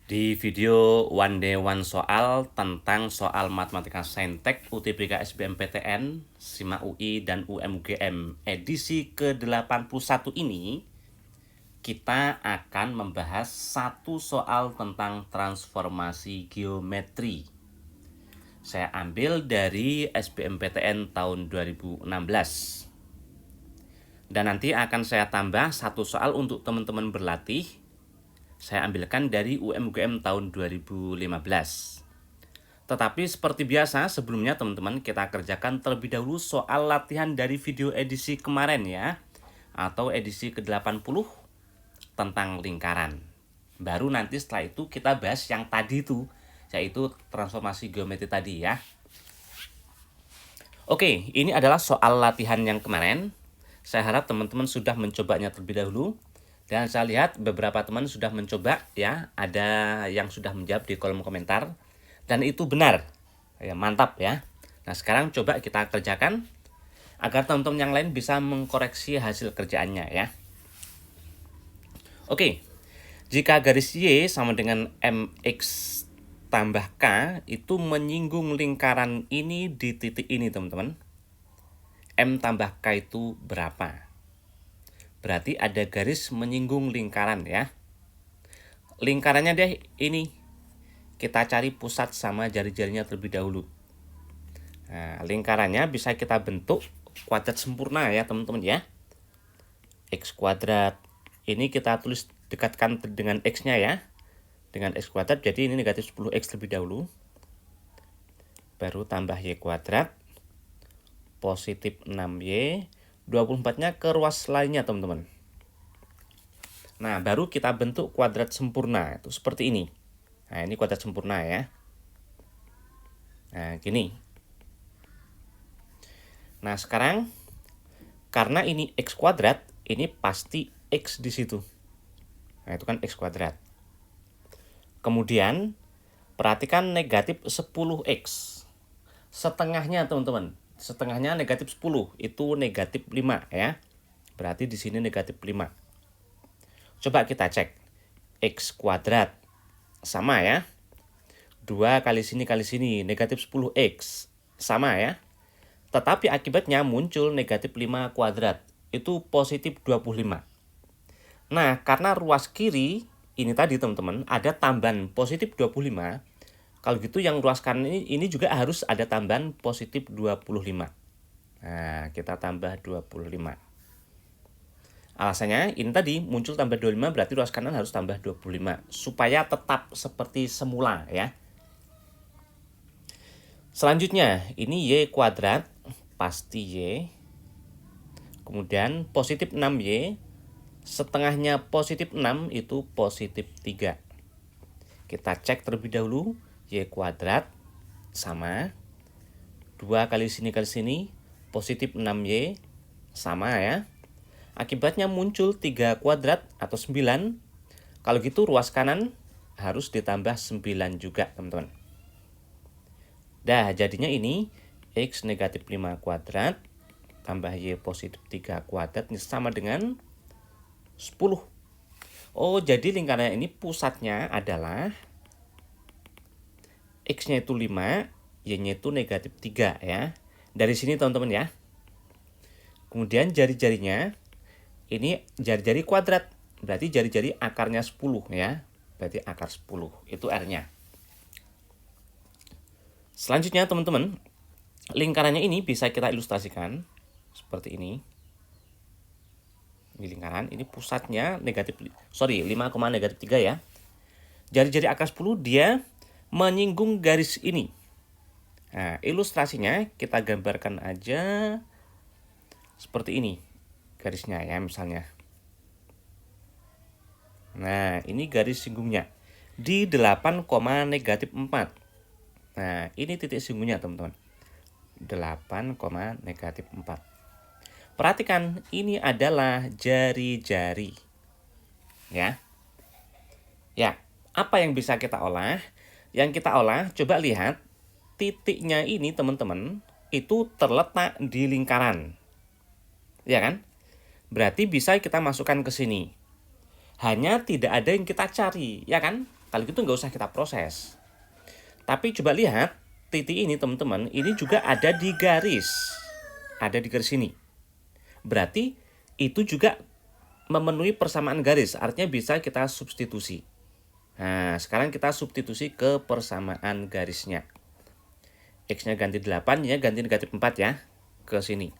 Di video One Day One Soal tentang soal matematika saintek UTBK SBMPTN, SIMA UI, dan UMGM edisi ke-81 ini, kita akan membahas satu soal tentang transformasi geometri. Saya ambil dari SBMPTN tahun 2016. Dan nanti akan saya tambah satu soal untuk teman-teman berlatih. Saya ambilkan dari UMGM tahun 2015. Tetapi seperti biasa sebelumnya teman-teman kita kerjakan terlebih dahulu soal latihan dari video edisi kemarin ya. Atau edisi ke-80 tentang lingkaran. Baru nanti setelah itu kita bahas yang tadi itu, yaitu transformasi geometri tadi ya. Oke, ini adalah soal latihan yang kemarin. Saya harap teman-teman sudah mencobanya terlebih dahulu. Dan saya lihat beberapa teman sudah mencoba ya, ada yang sudah menjawab di kolom komentar. Dan itu benar, ya, mantap ya. Nah sekarang coba kita kerjakan agar teman-teman yang lain bisa mengkoreksi hasil kerjaannya ya. Oke, jika garis Y sama dengan MX tambah K itu menyinggung lingkaran ini di titik ini teman-teman. M tambah K itu berapa? Berarti ada garis menyinggung lingkaran ya. Lingkarannya deh ini. Kita cari pusat sama jari-jarinya terlebih dahulu. Nah, lingkarannya bisa kita bentuk kuadrat sempurna ya teman-teman ya. X kuadrat. Ini kita tulis dekatkan dengan X-nya ya. Dengan X kuadrat, jadi ini negatif 10X terlebih dahulu. Baru tambah Y kuadrat. Positif 6Y. 24-nya ke ruas lainnya teman-teman. Nah baru kita bentuk kuadrat sempurna itu seperti ini. Nah ini kuadrat sempurna ya. Nah gini. Nah sekarang karena ini X kuadrat, ini pasti X di situ. Nah itu kan X kuadrat. Kemudian perhatikan negatif 10X. Setengahnya teman-teman. Setengahnya negatif 10, itu negatif 5 ya. Berarti di sini negatif 5. Coba kita cek. X kuadrat sama ya. 2 kali sini negatif 10X sama ya. Tetapi akibatnya muncul negatif 5 kuadrat. Itu positif 25. Nah karena ruas kiri ini tadi teman-teman ada tambahan positif 25. Kalau gitu yang ruas kanan ini juga harus ada tambahan positif 25. Nah, kita tambah 25. Alasannya ini tadi muncul tambah 25 berarti ruas kanan harus tambah 25. Supaya tetap seperti semula ya. Selanjutnya ini Y kuadrat pasti Y. Kemudian positif 6Y. Setengahnya positif 6 itu positif 3. Kita cek terlebih dahulu. Y kuadrat sama 2 kali sini positif 6Y sama ya. Akibatnya muncul 3 kuadrat atau 9. Kalau gitu ruas kanan harus ditambah 9 juga teman-teman. Dah jadinya ini X negatif 5 kuadrat tambah Y positif 3 kuadrat ini sama dengan 10. Oh jadi lingkaran ini pusatnya adalah X-nya itu 5, Y-nya itu negatif 3 ya. Dari sini teman-teman ya. Kemudian jari-jarinya, ini jari-jari kuadrat. Berarti jari-jari akarnya 10 ya. Berarti akar 10, itu R-nya. Selanjutnya teman-teman, lingkarannya ini bisa kita ilustrasikan seperti ini. Ini lingkaran, ini pusatnya negatif, 5, negatif 3 ya. Jari-jari akar 10 dia menyinggung garis ini. Nah, ilustrasinya kita gambarkan aja seperti ini garisnya ya misalnya. Nah, ini garis singgungnya di 8, negatif 4. Nah, ini titik singgungnya teman-teman. 8, negatif 4. Perhatikan, ini adalah jari-jari. Ya. Ya, apa yang bisa kita olah? Yang kita olah, coba lihat titiknya ini teman-teman itu terletak di lingkaran. Ya kan? Berarti bisa kita masukkan ke sini. Hanya tidak ada yang kita cari, ya kan? Kalau gitu nggak usah kita proses. Tapi coba lihat, titik ini teman-teman, ini juga ada di garis. Ada di garis ini. Berarti itu juga memenuhi persamaan garis, artinya bisa kita substitusi. Nah, sekarang kita substitusi ke persamaan garisnya. X-nya ganti 8, ya ganti negatif 4 ya, ke sini.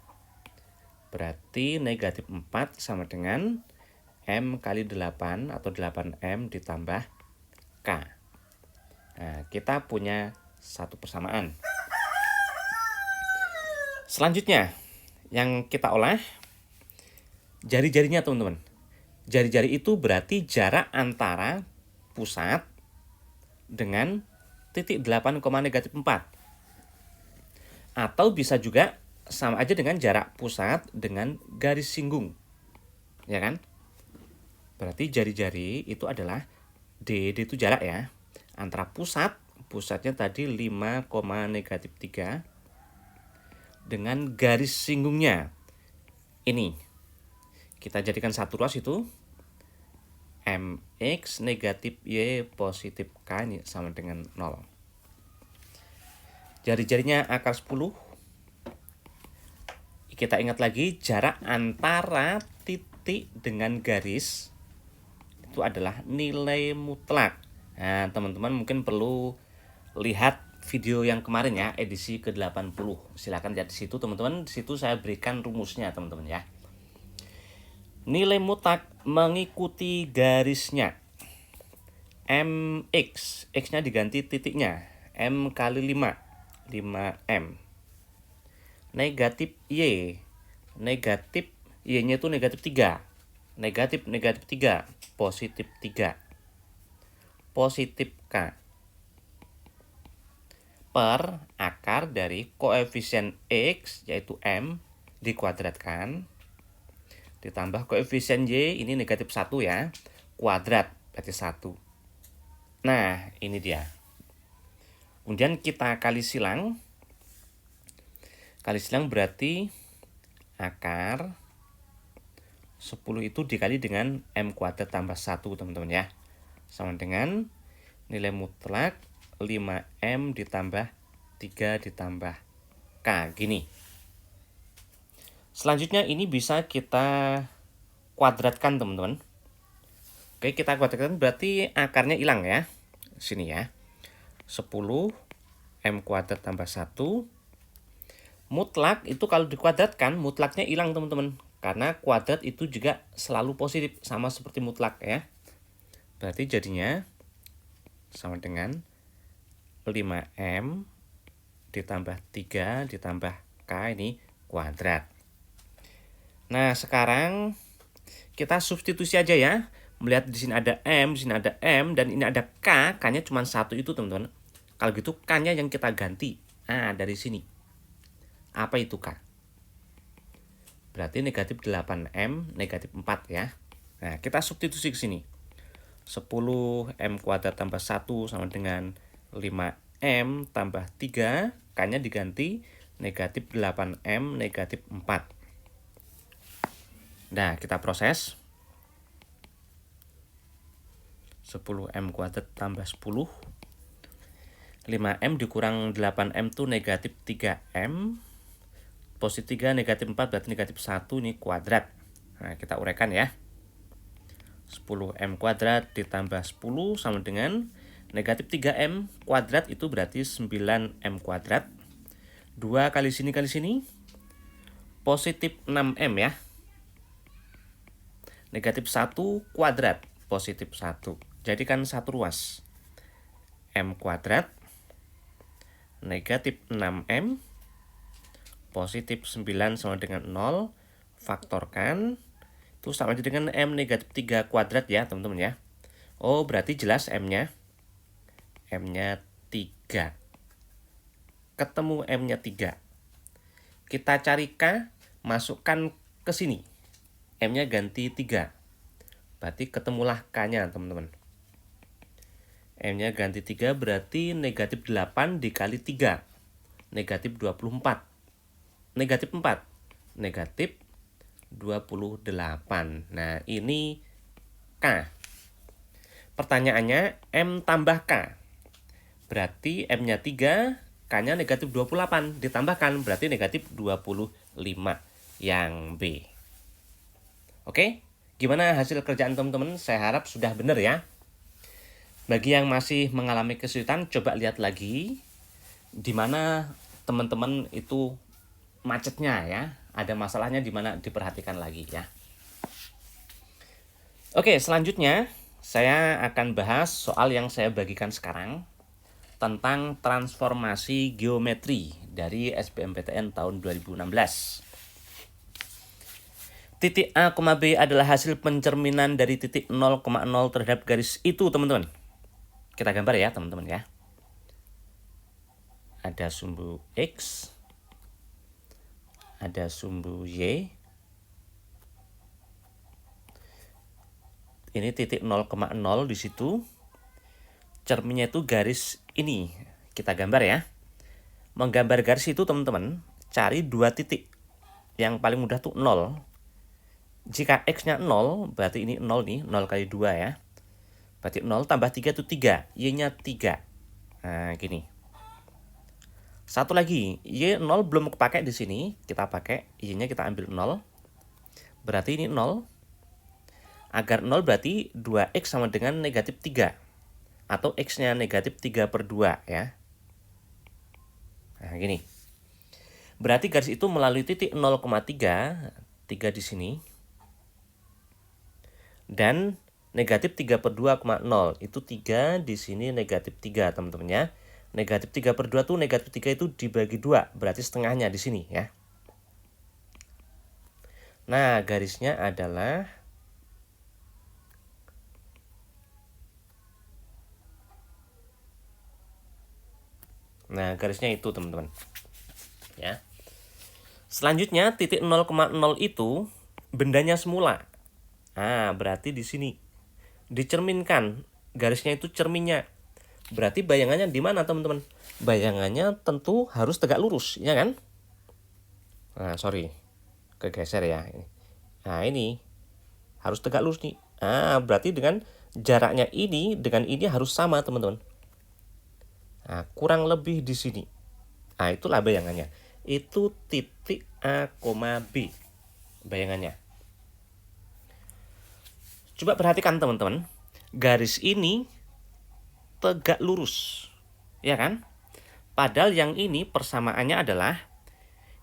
Berarti negatif 4 sama dengan M kali 8 atau 8M ditambah K. Nah, kita punya satu persamaan. Selanjutnya, yang kita olah jari-jarinya teman-teman. Jari-jari itu berarti jarak antara pusat dengan titik 8, negatif 4. Atau bisa juga sama aja dengan jarak pusat dengan garis singgung. Ya kan? Berarti jari-jari itu adalah D itu jarak ya. Antara pusatnya tadi 5, negatif 3 dengan garis singgungnya. Ini. Kita jadikan satu ruas itu. MX negatif Y positif K ini sama dengan 0. Jari-jarinya akar 10. Kita ingat lagi jarak antara titik dengan garis itu adalah nilai mutlak. Nah, teman-teman mungkin perlu lihat video yang kemarin ya, edisi ke-80. Silakan lihat di situ teman-teman. Di situ saya berikan rumusnya teman-teman ya. Nilai mutlak mengikuti garisnya. MX, X-nya diganti titiknya. M kali 5. 5M. Negatif Y. Negatif Y-nya itu negatif 3. Negatif 3. Positif 3. Positif K. Per akar dari koefisien X, yaitu M, dikuadratkan. Ditambah koefisien Y, ini negatif 1 ya. Kuadrat, berarti 1. Nah, ini dia. Kemudian kita kali silang. Kali silang berarti akar 10 itu dikali dengan M kuadrat tambah 1 teman-teman ya. Sama dengan nilai mutlak 5M ditambah 3 ditambah K. Gini. Selanjutnya ini bisa kita kuadratkan teman-teman. Oke, kita kuadratkan berarti akarnya hilang ya. Sini ya. 10 M kuadrat tambah 1. Mutlak itu kalau dikuadratkan, mutlaknya hilang teman-teman. Karena kuadrat itu juga selalu positif, sama seperti mutlak ya. Berarti jadinya sama dengan 5M ditambah 3 ditambah K ini kuadrat. Nah, sekarang kita substitusi aja ya. Melihat di sini ada M, di sini ada M, dan ini ada K. K-nya cuma 1 itu teman-teman. Kalau gitu K-nya yang kita ganti. Nah, dari sini. Apa itu K? Berarti negatif 8M, negatif 4 ya. Nah, kita substitusi ke sini. 10M kuadrat tambah 1 sama dengan 5M tambah 3. K-nya diganti negatif 8M, negatif 4. Nah, kita proses. 10M kuadrat tambah 10. 5M dikurang 8M itu negatif 3M. Positif 3, negatif 4 berarti negatif 1 ini kuadrat. Nah, kita uraikan ya. 10M kuadrat ditambah 10 sama dengan negatif 3M kuadrat itu berarti 9M kuadrat. 2 kali sini positif 6M ya. Negatif 1 kuadrat positif 1. Jadikan satu ruas. M kuadrat negatif 6M positif 9 sama dengan 0. Faktorkan. Itu sama aja dengan M negatif 3 kuadrat ya teman-teman ya. Oh, berarti jelas M-nya. M-nya 3. Ketemu M-nya 3. Kita cari K, masukkan ke sini. M-nya ganti 3. Berarti ketemulah K-nya teman-teman. M-nya ganti 3 berarti negatif 8 dikali 3. Negatif 24. Negatif 4. Negatif 28. Nah, ini K. Pertanyaannya M tambah K. Berarti M-nya 3, K-nya negatif 28. Ditambahkan berarti negatif 25. Yang B. Oke, gimana hasil kerjaan teman-teman? Saya harap sudah benar ya. Bagi yang masih mengalami kesulitan, coba lihat lagi di mana teman-teman itu macetnya ya. Ada masalahnya di mana, diperhatikan lagi ya. Oke, selanjutnya saya akan bahas soal yang saya bagikan sekarang tentang transformasi geometri dari SBMPTN tahun 2016. Titik A, B adalah hasil pencerminan dari titik 0,0 terhadap garis itu, teman-teman. Kita gambar ya, teman-teman ya. Ada sumbu X, ada sumbu Y. Ini titik 0,0 di situ. Cerminnya itu garis ini. Kita gambar ya. Menggambar garis itu, teman-teman, cari 2 titik. Yang paling mudah tuh 0. Jika X-nya 0, berarti ini 0 nih, 0 kali 2 ya. Berarti 0 tambah 3 itu 3, Y-nya 3. Nah, gini. Satu lagi, Y 0 belum kepake di sini, kita pakai Y-nya, kita ambil 0. Berarti ini 0. Agar 0 berarti 2X sama dengan negatif 3. Atau X-nya negatif 3/2 ya. Nah, gini. Berarti garis itu melalui titik 0,3, 3 di sini. Dan negatif 3/2,0 itu 3 di sini negatif 3, teman-teman ya. Negatif 3/2 tuh negatif 3 itu dibagi 2, berarti setengahnya di sini ya. Nah, garisnya adalah garisnya itu, teman-teman. Ya. Selanjutnya titik 0,0 itu bendanya semula. Nah, berarti di sini dicerminkan, garisnya itu cerminnya. Berarti bayangannya di mana, teman-teman? Bayangannya tentu harus tegak lurus, ya kan? Nah, sorry, kegeser ya. Nah, ini harus tegak lurus nih. Nah, berarti dengan jaraknya ini dengan ini harus sama, teman-teman. Nah, kurang lebih di sini. Nah, itulah bayangannya. Itu titik A, B. Bayangannya. Coba perhatikan, teman-teman. Garis ini tegak lurus. Ya kan? Padahal yang ini persamaannya adalah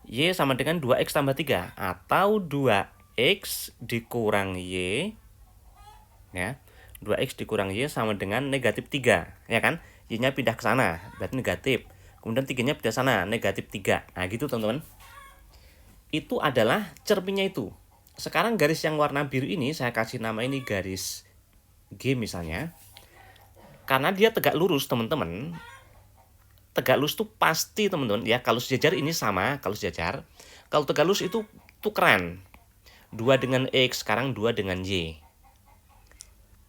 Y sama dengan 2X tambah 3. Atau 2X dikurang Y. Ya. 2X dikurang Y sama dengan negatif 3. Ya kan? Y-nya pindah ke sana, berarti negatif. Kemudian 3-nya pindah sana, negatif 3. Nah, gitu, teman-teman. Itu adalah cerminnya itu. Sekarang garis yang warna biru ini, saya kasih nama ini garis G misalnya. Karena dia tegak lurus, teman-teman. Tegak lurus itu pasti, teman-teman. Ya, kalau sejajar ini sama, kalau sejajar. Kalau tegak lurus itu tukeran. 2 dengan X, sekarang 2 dengan Y.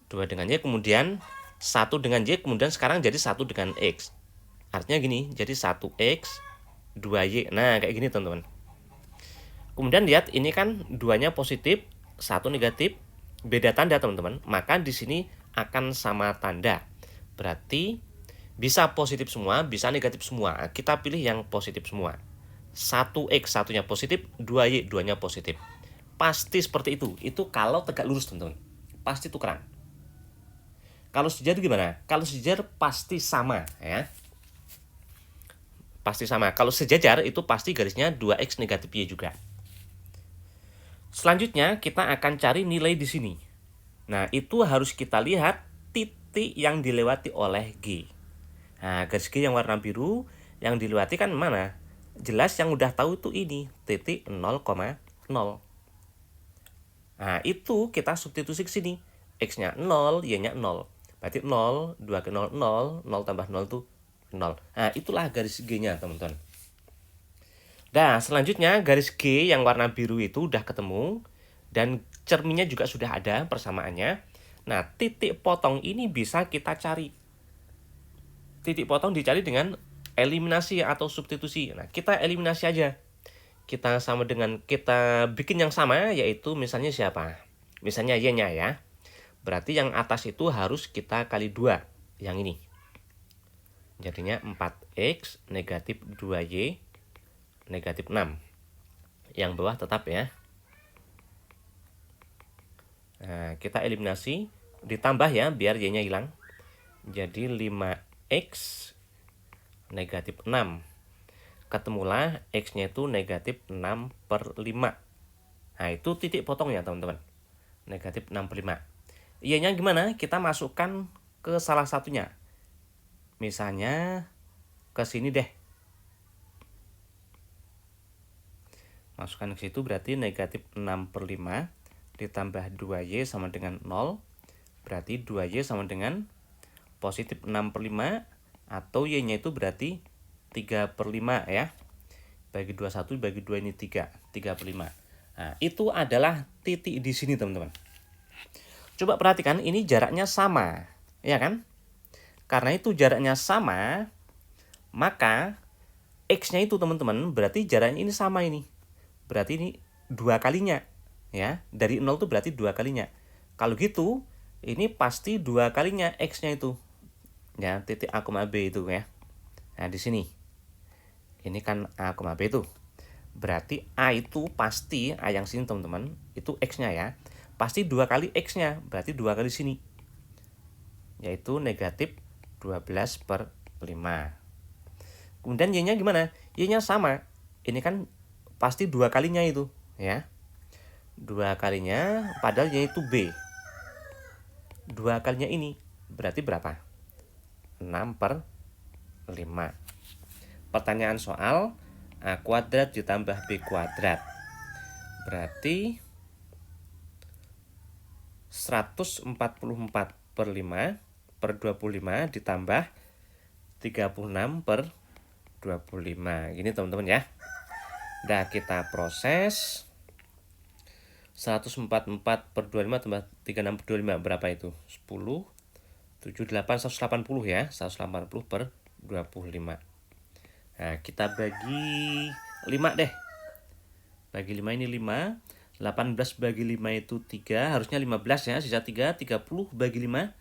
2 dengan Y, kemudian 1 dengan Y, kemudian sekarang jadi 1 dengan X. Artinya gini, jadi 1X, 2Y. Nah, kayak gini, teman-teman. Kemudian lihat, ini kan 2-nya positif, 1 negatif, beda tanda, teman-teman. Maka di sini akan sama tanda. Berarti bisa positif semua, bisa negatif semua. Kita pilih yang positif semua. 1X, 1-nya positif, 2Y, 2-nya positif. Pasti seperti itu. Itu kalau tegak lurus, teman-teman. Pasti tukeran. Kalau sejajar gimana? Kalau sejajar pasti sama ya. Pasti sama. Kalau sejajar itu pasti garisnya 2X negatif Y juga. Selanjutnya kita akan cari nilai di sini. Nah, itu harus kita lihat titik yang dilewati oleh G. Nah, garis G yang warna biru yang dilewati kan mana? Jelas yang udah tahu itu ini, titik 0,0. Nah, itu kita substitusi ke sini. X-nya 0, Y-nya 0. Berarti 0, 2 ke 0, 0, 0 tambah 0 itu 0. Nah, itulah garis G-nya, teman-teman. Nah, selanjutnya garis G yang warna biru itu udah ketemu. Dan cerminnya juga sudah ada persamaannya. Nah, titik potong ini bisa kita cari. Titik potong dicari dengan eliminasi atau substitusi. Nah, kita eliminasi aja. Kita bikin yang sama, yaitu misalnya siapa? Misalnya Y-nya ya. Berarti yang atas itu harus kita kali 2, yang ini. Jadinya 4X negatif 2Y negatif 6. Yang bawah tetap ya. Nah, kita eliminasi, ditambah ya biar Y-nya hilang. Jadi 5X negatif 6. Ketemulah X-nya itu negatif 6/5. Nah, itu titik potongnya teman-teman. Negatif 6/5. Y-nya gimana? Kita masukkan ke salah satunya. Misalnya ke sini deh. Masukkan ke situ berarti negatif 6/5 ditambah 2Y sama dengan 0. Berarti 2Y sama dengan positif 6/5 atau Y-nya itu berarti 3/5 ya. Bagi 21 bagi 2 ini 3/5. Nah, itu adalah titik di sini teman-teman. Coba perhatikan ini jaraknya sama, ya kan? Karena itu jaraknya sama, maka X-nya itu teman-teman berarti jaraknya ini sama ini. Berarti ini 2 kalinya, ya. Dari 0 itu berarti 2 kalinya. Kalau gitu, ini pasti 2 kalinya X-nya itu. Ya, titik A, B itu ya. Nah, di sini. Ini kan A, B itu. Berarti A itu pasti, A yang sini teman-teman, itu X-nya ya. Pasti 2 kali X-nya, berarti 2 kali sini. Yaitu negatif 12/5. Kemudian Y-nya gimana? Y-nya sama. Ini kan pasti 2 kalinya itu, ya. 2 kalinya, padahal Y itu B. 2 kalinya ini, berarti berapa? 6/5. Pertanyaan soal, A kuadrat ditambah B kuadrat. Berarti 144/5 ditambah 36/25. Gini teman-teman ya. Nah, kita proses. 144/25 tambah 36/25 berapa itu? 10, 7, 8, 180 ya. 180/25. Nah, kita bagi 5 deh. Bagi 5 ini 5. 18 bagi 5 itu 3. Harusnya 15 ya. Sisa 3. 30 bagi 5.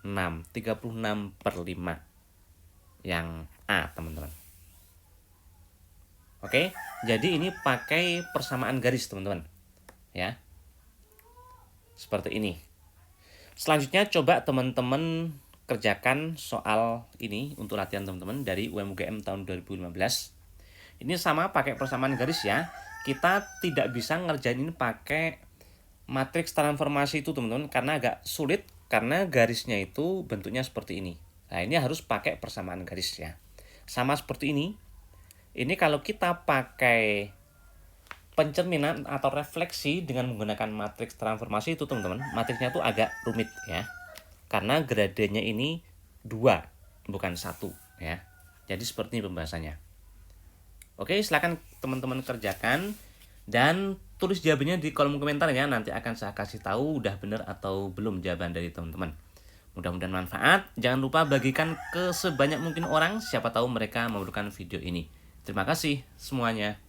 6. 36/5. Yang A, teman-teman. Oke. Jadi ini pakai persamaan garis, teman-teman. Ya. Seperti ini. Selanjutnya coba teman-teman kerjakan soal ini untuk latihan teman-teman dari UMUGM tahun 2015. Ini sama pakai persamaan garis ya. Kita tidak bisa ngerjain ini pakai matriks transformasi itu teman-teman karena agak sulit karena garisnya itu bentuknya seperti ini. Nah, ini harus pakai persamaan garis ya. Sama seperti ini. Ini kalau kita pakai pencerminan atau refleksi dengan menggunakan matriks transformasi itu teman-teman, matriksnya itu agak rumit ya. Karena gradenya ini 2, bukan 1 ya. Jadi seperti ini pembahasannya. Oke, silakan teman-teman kerjakan dan tulis jawabannya di kolom komentar ya. Nanti akan saya kasih tahu udah benar atau belum jawaban dari teman-teman. Mudah-mudahan manfaat. Jangan lupa bagikan ke sebanyak mungkin orang, siapa tahu mereka memerlukan video ini. Terima kasih semuanya.